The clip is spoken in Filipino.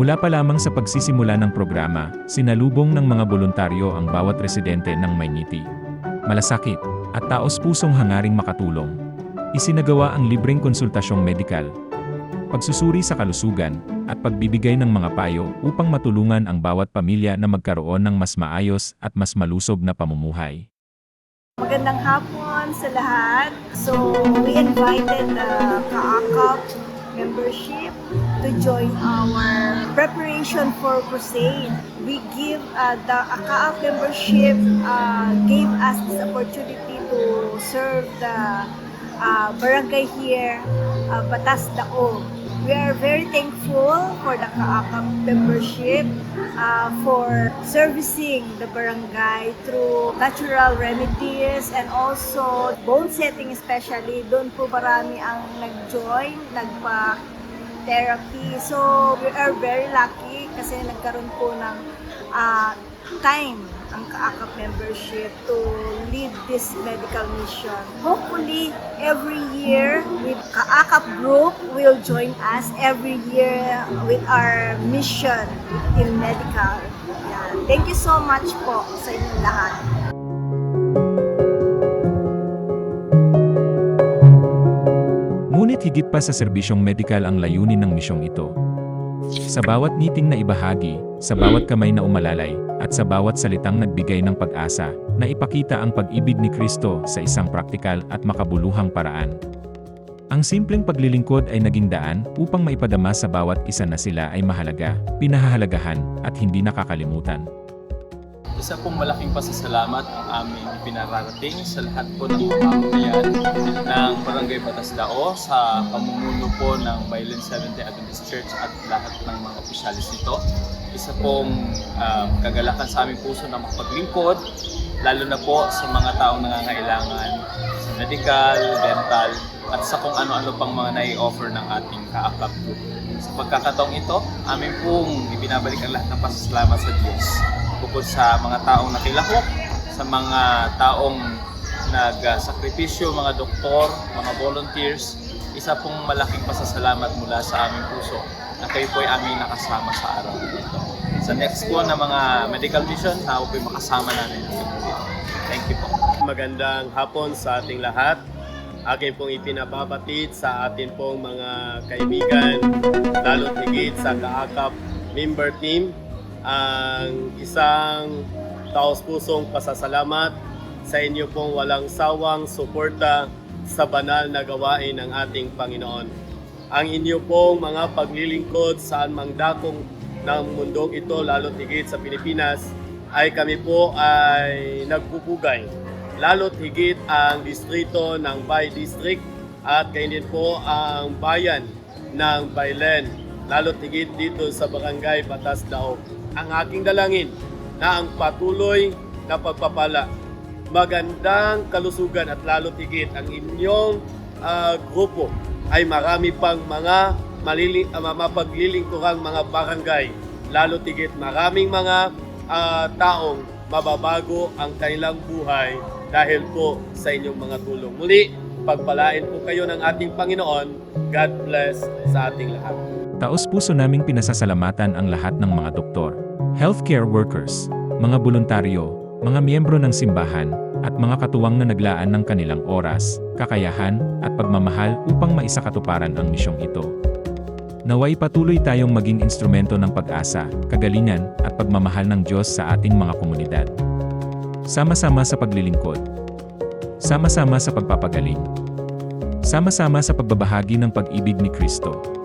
Mula pa lamang sa pagsisimula ng programa, sinalubong ng mga voluntaryo ang bawat residente ng Mayniti. Malasakit, at taos-pusong hangaring makatulong. Isinagawa ang libreng konsultasyong medikal, pagsusuri sa kalusugan, at pagbibigay ng mga payo upang matulungan ang bawat pamilya na magkaroon ng mas maayos at mas malusob na pamumuhay. Magandang hapon sa lahat. So, we invited the Kaakap membership to join our preparation for crusade. We give the Kaakap membership gave us this opportunity to serve the barangay here, Batas Dao. We are very thankful for the Kaakap membership for servicing the barangay through natural remedies and also bone setting especially. Doon po marami ang nag-join, nagpa-therapy. So we are very lucky kasi nagkaroon po ng time ang Kaakap membership to lead this medical mission. Hopefully, every year with Kaakap group will join us every year with our mission in medical. Yan. Thank you so much po sa inyong lahat. Ngunit higit pa sa serbisyong medikal ang layunin ng misyong ito. Sa bawat ngiting na ibahagi, sa bawat kamay na umalalay, at sa bawat salitang nagbigay ng pag-asa, na ipakita ang pag-ibig ni Kristo sa isang praktikal at makabuluhang paraan. Ang simpleng paglilingkod ay naging daan upang maipadama sa bawat isa na sila ay mahalaga, pinahahalagahan, at hindi nakakalimutan. Isa pong malaking pasasalamat ang aming ipinararating sa lahat po ng mamamayan ng Barangay Batas Dao sa pamumuno po ng Baylen Seventh-day Adventist Church at lahat ng mga opisyalis nito. Isa pong kagalakan sa aming puso na makapaglingkod, lalo na po sa mga taong nangangailangan sa medical, dental, at sa kung ano-ano pang mga nai-offer ng ating Kaakap group. Sa pagkakataong ito, aming pong ibinabalik ang lahat ng pasasalamat sa Diyos. Bukod sa mga taong nakilahok, sa mga taong nagsakripisyo, mga doktor, mga volunteers, isa pong malaking pasasalamat mula sa aming puso na kayo po ay aming nakasama sa araw dito. Sa next po na mga medical mission, na po ay makasama namin dito. Thank you po. Magandang hapon sa ating lahat. Akin pong ipinababatid sa atin pong mga kaibigan, lalo't higit sa Kaakap member team, ang isang taos-pusong pasasalamat sa inyo pong walang sawang suporta sa banal na gawain ng ating Panginoon. Ang inyo pong mga paglilingkod saan mang dakong ng mundong ito, lalo't higit sa Pilipinas, ay kami po ay nagpupugay. Lalo't higit ang distrito ng Bay District at kayo din po ang bayan ng Baylen, lalo't higit dito sa Barangay Batas Dao. Ang aking dalangin na ang patuloy na pagpapala, magandang kalusugan at lalo't higit ang inyong grupo ay marami pang mga mapaglilingkurang mga barangay, lalo't higit maraming mga taong mababago ang kanilang buhay dahil po sa inyong mga tulong. Muli, pagpalain po kayo ng ating Panginoon. God bless sa ating lahat. Taos-puso naming pinasasalamatan ang lahat ng mga doktor, healthcare workers, mga voluntaryo, mga miyembro ng simbahan, at mga katuwang na naglaan ng kanilang oras, kakayahan, at pagmamahal upang maisakatuparan ang misyong ito. Naway patuloy tayong maging instrumento ng pag-asa, kagalingan, at pagmamahal ng Diyos sa ating mga komunidad. Sama-sama sa paglilingkod. Sama-sama sa pagpapagaling. Sama-sama sa pagbabahagi ng pag-ibig ni Kristo.